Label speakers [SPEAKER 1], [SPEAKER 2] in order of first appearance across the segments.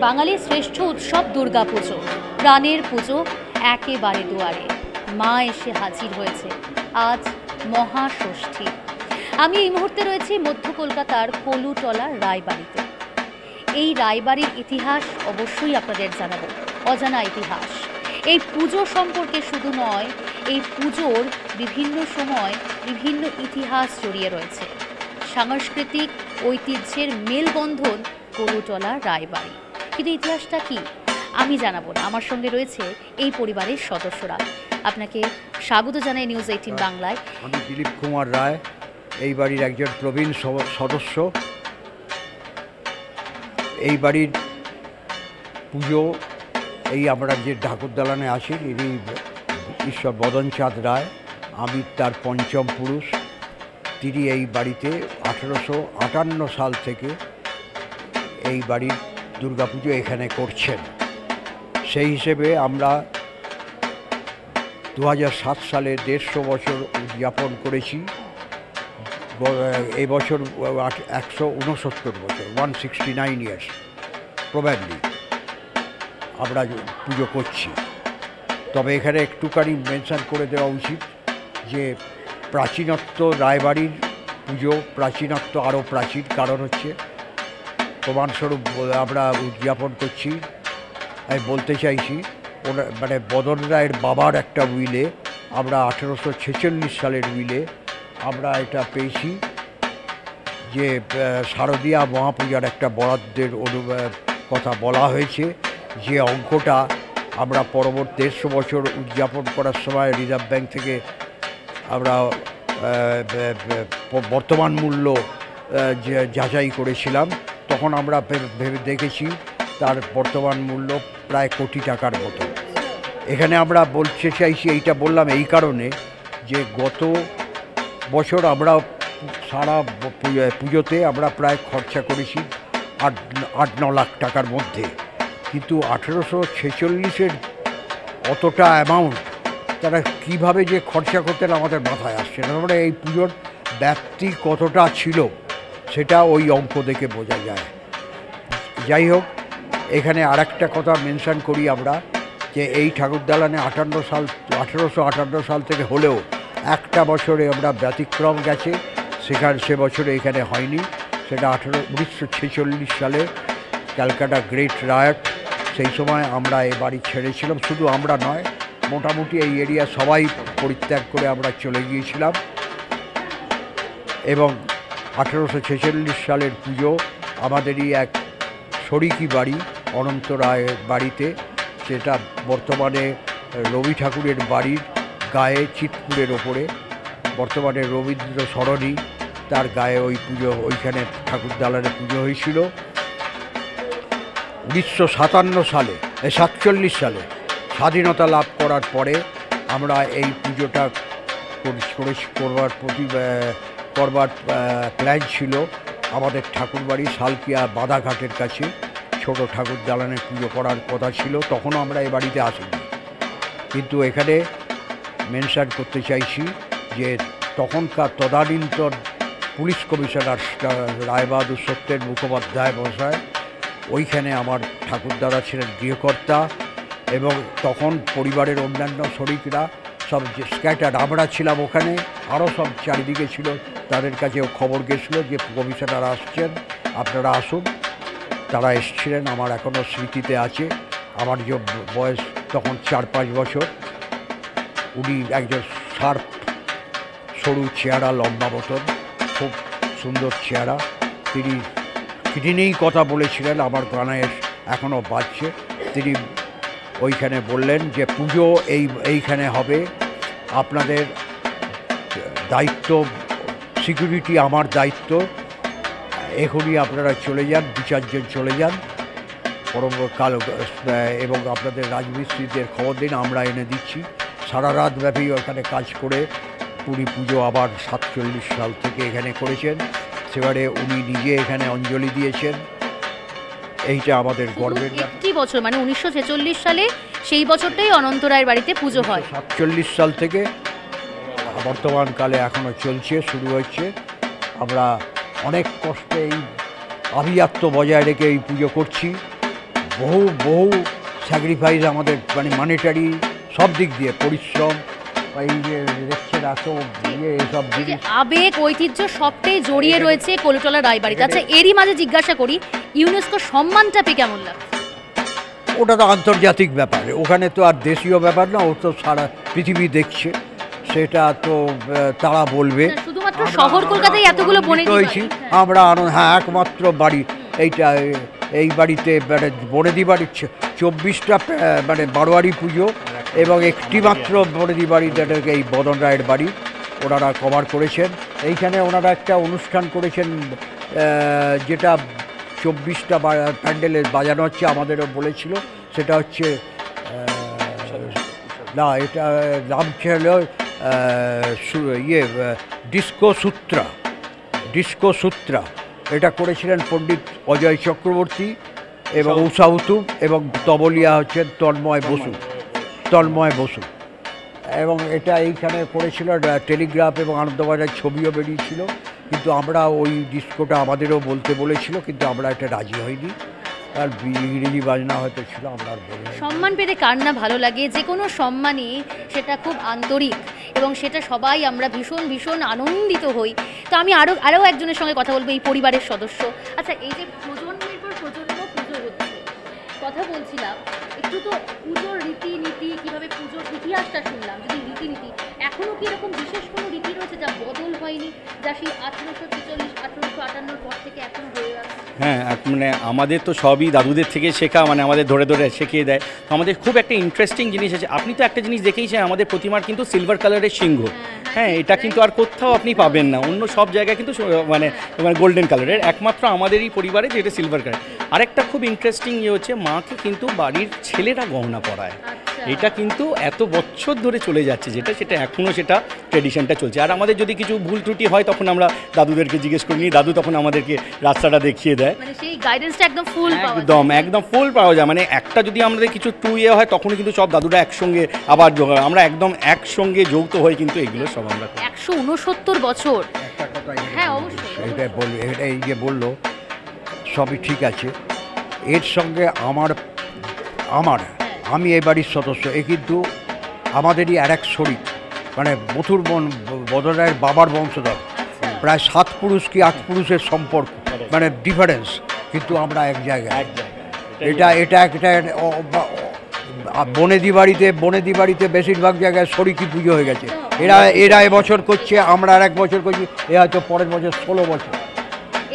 [SPEAKER 1] বাঙালির শ্রেষ্ঠ উৎসব দুর্গাপুজো, প্রাণের পুজো একেবারে দুয়ারে। মা এসে হাজির হয়েছে আজ মহাষষ্ঠী। আমি এই মুহূর্তে রয়েছি মধ্য কলকাতার কলুটলা রায়বাড়িতে। এই রায়বাড়ির ইতিহাস অবশ্যই আপনাদের জানাবো, অজানা ইতিহাস। এই পুজো সম্পর্কে শুধু নয়, এই পুজোর বিভিন্ন সময় বিভিন্ন ইতিহাস জড়িয়ে রয়েছে। সাংস্কৃতিক ঐতিহ্যের মেলবন্ধন কলুটলা রায়বাড়ি। কিন্তু ইতিহাসটা কি আমি জানাবো না, আমার সঙ্গে রয়েছে এই পরিবারের সদস্যরা। আপনাকে স্বাগত জানাই নিউজ 18 বাংলায়।
[SPEAKER 2] আমি দিলীপ কুমার রায়, এই বাড়ির একজন প্রবীণ সদস্য। এই বাড়ির পুজো এই আমরা যে ঠাকুর দালানে আছি, ইনি ঈশ্বর বদনচাঁদ রায়, আমি তার পঞ্চম পুরুষ। তিনি এই বাড়িতে 1858 সাল থেকে এই বাড়ির দুর্গাপুজো এখানে করছেন। সেই হিসেবে আমরা 2007 সালে 150 বছর উদযাপন করেছি। এই বছর 169 বছর, 169 ইয়ার্স প্রবাবলি আমরা পুজো করছি। তবে এখানে একটুখানি মেনশন করে দেওয়া উচিত যে প্রাচীনত্ব, রায়বাড়ির পুজো প্রাচীনত্ব আরও প্রাচীন। কারণ হচ্ছে প্রমাণস্বরূপ আমরা উদযাপন করছি। আমি বলতে চাইছি মানে বদন রায়ের বাবার একটা উইলে, আমরা 1846 সালের উইলে আমরা এটা পেয়েছি যে শারদীয়া মহাপূজার একটা বরাদ্দের কথা বলা হয়েছে, যে অঙ্কটা আমরা পরবর্তী 150 বছর উদযাপন করার সময় রিজার্ভ ব্যাংক থেকে আমরা বর্তমান মূল্য যাচাই করেছিলাম। তখন আমরা ভেবে দেখেছি তার বর্তমান মূল্য প্রায় কোটি টাকার মতো। এখানে আমরা বলতে চাইছি, এইটা বললাম এই কারণে যে গত বছর আমরা সারা পুজোতে আমরা প্রায় খরচা করেছি 8-9 লাখ টাকার মধ্যে। কিন্তু 1846-এর অতটা অ্যামাউন্ট তারা কীভাবে যে খরচা করতেন আমাদের মাথায় আসছে না। মানে এই পুজোর ব্যাপ্তি কতটা ছিল সেটা ওই অঙ্ক দেখে বোঝা যায়। যাই হোক, এখানে আরেকটা কথা মেনশন করি আমরা, যে এই ঠাকুর দালানে 1858 সাল থেকে হলেও একটা বছরে আমরা ব্যতিক্রম গেছে, সে বছরে এখানে হয়নি। সেটা 1946 সালে ক্যালকাটা গ্রেট রায়ট, সেই সময় আমরা এই বাড়ি ছেড়েছিলাম। শুধু আমরা নয়, মোটামুটি এই এরিয়া সবাই পরিত্যাগ করে আমরা চলে গিয়েছিলাম। এবং 1846 সালের পুজো আমাদেরই এক শরিকি বাড়ি অনন্ত রায়ের বাড়িতে, সেটা বর্তমানে রবি ঠাকুরের বাড়ির গায়ে চিতপুরের ওপরে, বর্তমানে রবীন্দ্র সরণি, তার গায়ে ওই পুজো, ওইখানে ঠাকুর দালানে পুজো হয়েছিল। 1947 সালে 47 সালে স্বাধীনতা লাভ করার পরে আমরা এই পুজোটা করবার প্ল্যান ছিল। আমাদের ঠাকুরবাড়ি শালকিয়া বাদাঘাটের কাছে ছোট ঠাকুর দালানে পুজো করার কথা ছিল। তখনও আমরা এ বাড়িতে আসিনি। কিন্তু এখানে মেনশন করতে চাইছি যে তখনকার তদানীন্তন পুলিশ কমিশনার রায়বাহাদুর সত্যেন মুখোপাধ্যায় মহাশয় ওইখানে আমার ঠাকুরদাদা ছিলেন গৃহকর্তা, এবং তখন পরিবারের অন্যান্য শরিকরা সব স্ক্যাটার্ড। আমরা ছিলাম ওখানে, আরও সব চারিদিকে ছিল। তাদের কাছেও খবর গেছিলো যে কমিশনার আসছেন, আপনারা আসুন। তারা এসেছিলেন, আমার এখনও স্মৃতিতে আছে। আমার যে বয়স তখন 4-5 বছর। উনি একজন শার্প, সরু চেহারা, লম্বা মতন, খুব সুন্দর চেহারা। তিনি কিডনিই কথা বলেছিলেন, আমার গানে এখনও বাজছে। তিনি ওইখানে বললেন যে পুজো এইখানে হবে, আপনাদের দায়িত্ব, সিকিউরিটি আমার দায়িত্ব, এখনই আপনারা চলে যান, 2-4 জন চলে যান কাল, এবং আপনাদের রাজমিস্ত্রিদের খবর দিন, আমরা এনে দিচ্ছি। সারা রাত ব্যাপী ওখানে কাজ করে পুজো আবার 47 সাল থেকে এখানে করেছেন। সেবারে উনি নিজে এখানে অঞ্জলি দিয়েছেন। এইটা আমাদের গর্বের।
[SPEAKER 1] একটি বছর মানে 1946 সালে, সেই বছরটাই অনন্ত রায়ের বাড়িতে পুজো হয়।
[SPEAKER 2] 47 সাল থেকে বর্তমানকালে এখনও চলছে, শুরু হচ্ছে। আমরা অনেক কষ্টে এই আভিজাত্য বজায় রেখে এই পুজো করছি। বহু বহু স্যাক্রিফাইস আমাদের, মানে মনিটারি সব দিক দিয়ে পরিশ্রম, এই যে দেখছেন এত এসব
[SPEAKER 1] এই যে
[SPEAKER 2] জিনিস।
[SPEAKER 1] আবেগ ঐতিহ্য সবটাই জড়িয়ে রয়েছে কলুটলা রায়বাড়িতে। আচ্ছা, এরই মাঝে জিজ্ঞাসা করি, ইউনেস্কো সম্মানটা পেয়ে কেমন লাগছে?
[SPEAKER 2] ওটা তো আন্তর্জাতিক ব্যাপার, ওখানে তো আর দেশীয় ব্যাপার না, ও তো সারা পৃথিবী দেখছে, সেটা তো তারা বলবে।
[SPEAKER 1] শুধুমাত্র শহর কলকাতায় এতগুলো বনে
[SPEAKER 2] হয়েছি আমরা হ্যাঁ, একমাত্র বাড়ি এইটা, এই বাড়িতে মানে বনেদি বাড়ির 24টা মানে বারোয়ারি পুজো এবং একটি মাত্র বনেদি বাড়ি, যেটাকে এই বদন রায়ের বাড়ি, ওনারা কভার করেছেন। এইখানে ওনারা একটা অনুষ্ঠান করেছেন, যেটা 24টা প্যান্ডেলে বাজানো হচ্ছে, আমাদেরও বলেছিল। সেটা হচ্ছে না, এটা নাম ছিল ডিস্কো সূত্রা। এটা করেছিলেন পণ্ডিত অজয় চক্রবর্তী এবং উষা উতুম, এবং তবলিয়া হচ্ছেন তন্ময় বসু। এবং এটা এইখানে করেছিল টেলিগ্রাফ এবং আনন্দবাজার ছবিও বেরিয়েছিল, কিন্তু আমরা ওই ডিস্কোটা আমাদেরও বলতে বলেছিল, কিন্তু আমরা এটা রাজি হইনি, আর ইংরেজি বাজনা হয়তো ছিল, আমরা আর বলি।
[SPEAKER 1] সম্মান পেতে কার না ভালো লাগে? যে কোনো সম্মানই সেটা খুব আন্তরিক, এবং সেটা সবাই আমরা ভীষণ ভীষণ আনন্দিত হই। তো আমি আরও একজনের সঙ্গে কথা বলবো, এই পরিবারের সদস্য। আচ্ছা, এই যে প্রজন্মের পর প্রজন্ম পুজো হচ্ছে, কথা বলছিলাম একটু, তো পুজোর রীতিনীতি, কীভাবে পুজোর ইতিহাসটা শুনলাম, যদি রীতিনীতি এখনও কি এরকম বিশেষ কোনো রীতি রয়েছে যা বদল হয়নি, যা সেই 1846-1858 পর থেকে এখন হয়ে আছে?
[SPEAKER 3] হ্যাঁ, মানে আমাদের তো সবই দাদুদের থেকে শেখা, মানে আমাদের ধরে ধরে শিখিয়ে দেয়। তো আমাদের খুব একটা ইন্টারেস্টিং জিনিস আছে। আপনি তো একটা জিনিস দেখেইছেন, আমাদের প্রতিমার কিন্তু সিলভার কালারের সিংহ। হ্যাঁ, এটা কিন্তু আর কোথাও আপনি পাবেন না, অন্য সব জায়গায় কিন্তু মানে গোল্ডেন কালারের, একমাত্র আমাদেরই পরিবারে যেটা সিলভার কালার। আরেকটা খুব ইন্টারেস্টিং হচ্ছে, মাকে কিন্তু বাড়ির ছেলেরা গহনা পরায়। এটা কিন্তু এত বছর ধরে চলে যাচ্ছে, সেটা এখনও সেটা ট্রেডিশনটা চলছে। আর আমাদের যদি কিছু ভুল ত্রুটি হয়, তখন আমরা দাদুদেরকে জিজ্ঞেস করি নিই, দাদু তখন আমাদেরকে রাস্তাটা দেখিয়ে দেয়।
[SPEAKER 1] মানে সেই গাইডেন্সটা একদম ফুল
[SPEAKER 3] একদম ফুল পাওয়া যায়। মানে একটা যদি আমাদের কিছু হয়, তখনই কিন্তু সব দাদুরা একসঙ্গে আবার আমরা একদম একসঙ্গে যৌথ হয়ে কিন্তু এগুলো সব আমরা
[SPEAKER 1] 169 বছর।
[SPEAKER 2] একটা কথা,
[SPEAKER 1] হ্যাঁ, অবশ্যই।
[SPEAKER 2] এটা বলি, এটা এই যে বললো সবই ঠিক আছে, এর সঙ্গে আমি এই বাড়ির সদস্য, এ কিন্তু আমাদেরই আর এক শরীর, মানে মথুর বদন রায়ের বাবার বংশধর, প্রায় 7 পুরুষ কি 8 পুরুষের সম্পর্ক, মানে ডিফারেন্স, কিন্তু আমরা এক জায়গায়। এটা একটা বনেদি বাড়িতে বেশিরভাগ জায়গায় শরিকি পুজো হয়ে গেছে। এরা এবছর করছে, আমরা আর 1 বছর করছি, এ হয়তো পরের বছর 16 বছর।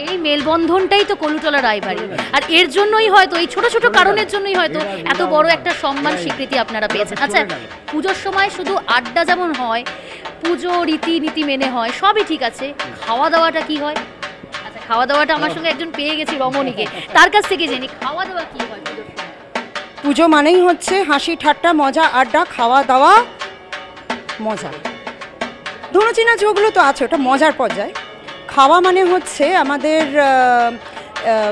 [SPEAKER 1] এই মেলবন্ধনটাই তো কলুটলা রায়বাড়ি, আর এর জন্যই হয়তো, এই ছোট ছোট কারণের জন্যই হয়তো এত বড় একটা সম্মান স্বীকৃতি আপনারা পেয়েছেন। আচ্ছা, পুজোর সময় শুধু আড্ডা যেমন হয়, পুজো রীতিনীতি মেনে হয়, সবই ঠিক আছে, খাওয়া দাওয়াটা কি হয়? আচ্ছা, খাওয়া দাওয়াটা আমার সঙ্গে একজন পেয়ে গেছি, রমণীকে, তার কাছ থেকে জেনি খাওয়া দাওয়া কি হয় পুজোর সময়?
[SPEAKER 4] পুজো মানেই হচ্ছে হাসি ঠাট্টা, মজা, আড্ডা, খাওয়া দাওয়া, মজা। ধনুচি নাচ ওগুলো তো আছে, ওটা মজার পর্যায়ে। খাওয়া মানে হচ্ছে আমাদের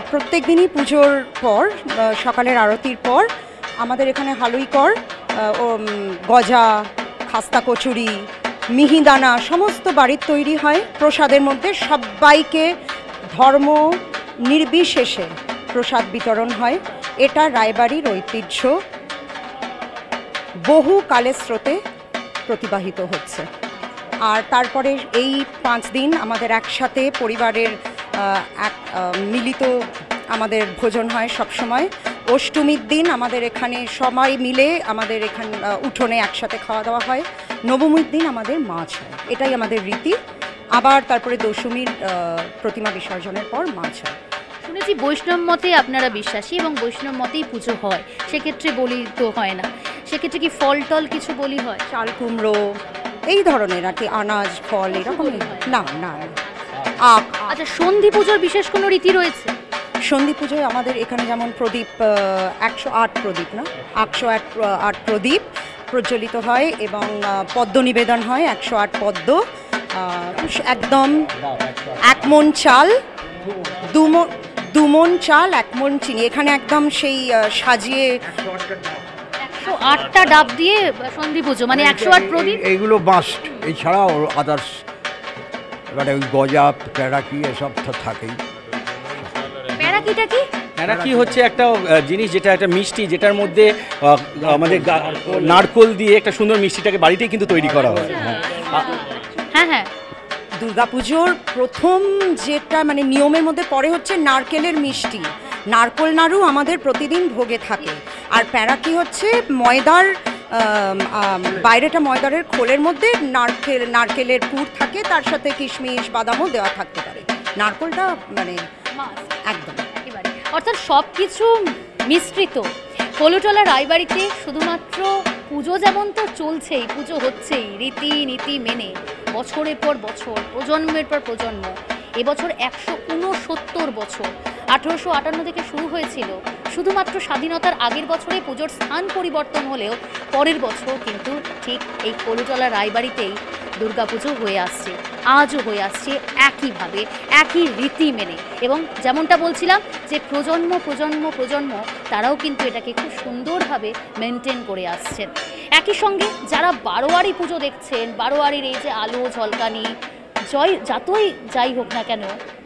[SPEAKER 4] প্রত্যেক দিনই পুজোর পর, সকালের আরতির পর আমাদের এখানে হালুই কর, গজা, খাস্তা কচুরি, মিহিদানা সমস্ত বাড়ির তৈরি হয়। প্রসাদের মধ্যে সবাইকে ধর্ম নির্বিশেষে প্রসাদ বিতরণ হয়। এটা রায়বাড়ির ঐতিহ্য, বহু কালের স্রোতে প্রতিবাহিত হচ্ছে। আর তারপরে এই 5 দিন আমাদের একসাথে পরিবারের মিলিত আমাদের ভোজন হয় সব সময়। অষ্টমীর দিন আমাদের এখানে সবাই মিলে আমাদের এখানে উঠোনে একসাথে খাওয়া দাওয়া হয়। নবমীর দিন আমাদের মাছ হয়, এটাই আমাদের রীতি। আবার তারপরে দশমীর প্রতিমা বিসর্জনের পর মাছ হয়।
[SPEAKER 1] শুনেছি বৈষ্ণব মতে আপনারা বিশ্বাসী, এবং বৈষ্ণব মতেই পুজো হয়, সেক্ষেত্রে বলি তো হয় না, সেক্ষেত্রে কি ফল টল কিছু বলি হয়?
[SPEAKER 4] চাল কুমড়ো এই ধরনের আর কি, আনাজ ফল এরকম না না।
[SPEAKER 1] আচ্ছা, সন্ধি পুজোর বিশেষ কোনো রীতি রয়েছে?
[SPEAKER 4] সন্ধি পুজোয় আমাদের এখানে যেমন প্রদীপ 108 প্রদীপ না 108 প্রদীপ প্রজ্বলিত হয়, এবং পদ্ম নিবেদন হয় 108 পদ্ম, একদম 1 মণ চাল, 2 মণ চাল, 1 মণ চিনি, এখানে একদম সেই সাজিয়ে
[SPEAKER 1] 108টা ডাব দিয়ে সন্ধি পুজো, মানে 108 প্রদীপ।
[SPEAKER 2] এইগুলো মাস্ট, এছাড়াও আদার্স, মানে ওই গজা, প্যারাকি এসব তো থাকেই।
[SPEAKER 1] প্যারাকিটা কি?
[SPEAKER 3] প্যারা কি হচ্ছে একটা জিনিস, যেটা একটা মিষ্টি, যেটার মধ্যে আমাদের নারকোল দিয়ে একটা সুন্দর মিষ্টিটাকে বাড়িতেই কিন্তু তৈরি করা হয়।
[SPEAKER 1] হ্যাঁ হ্যাঁ,
[SPEAKER 4] দুর্গাপুজোর প্রথম যেটা মানে নিয়মের মধ্যে পড়ে হচ্ছে নারকেলের মিষ্টি, নারকোল নাড়ু আমাদের প্রতিদিন ভোগে থাকে। আর প্যারা কি হচ্ছে ময়দার বাইরেটা ময়দারের খোলের মধ্যে নারকেলের পুর থাকে, তার সাথে কিশমিশ বাদামও দেওয়া থাকতে পারে। নারকোলটা মানে একদম
[SPEAKER 1] একেবারে, অর্থাৎ সব কিছু মিশ্রিত। কলুটলা রায়বাড়িতে শুধুমাত্র পুজো যেমন তো চলছেই, পুজো হচ্ছেই রীতিনীতি মেনে, বছরের পর বছর, প্রজন্মের পর প্রজন্ম। এবছর 169 বছর। 1858 থেকে শুরু হয়েছিল। শুধুমাত্র স্বাধীনতার আগের বছরে পুজোর স্থান পরিবর্তন হলেও পরের বছর কিন্তু ঠিক এই কলুটলা রায়বাড়িতেই দুর্গাপুজো হয়ে আসছে, আজও হয়ে আসছে একইভাবে, একই রীতি মেনে। এবং যেমনটা বলছিলাম যে প্রজন্ম প্রজন্ম প্রজন্ম তারাও কিন্তু এটাকে খুব সুন্দরভাবে মেনটেন করে আসছেন। একই সঙ্গে যারা বারোয়ারি পুজো দেখছেন, বারোয়ারির এই যে আলো ঝলকানি যতই যাই হোক না কেন,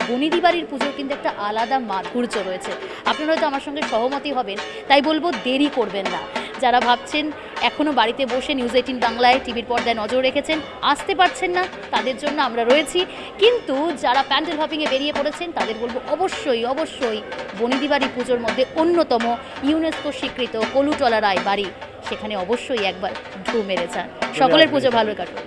[SPEAKER 1] বনিদি বাড়ির পুজোর কিন্তু একটা আলাদা মাধুর্য রয়েছে। আপনারা হয়তো আমার সঙ্গে সহমতি হবেন, তাই বলবো দেরি করবেন না। যারা ভাবছেন এখনও বাড়িতে বসে নিউজ 18 বাংলায় টিভির পর্দায় নজর রেখেছেন, আসতে পারছেন না, তাদের জন্য আমরা রয়েছি। কিন্তু যারা প্যান্ডেল হপিংয়ে বেরিয়ে পড়েছেন তাদের বলবো অবশ্যই অবশ্যই বনিদি বাড়ি পুজোর মধ্যে অন্যতম ইউনেস্কো স্বীকৃত কলুটলা রায় বাড়ি, সেখানে অবশ্যই একবার ঢু মেরে যান। সকলের পুজো ভালো কাটুক।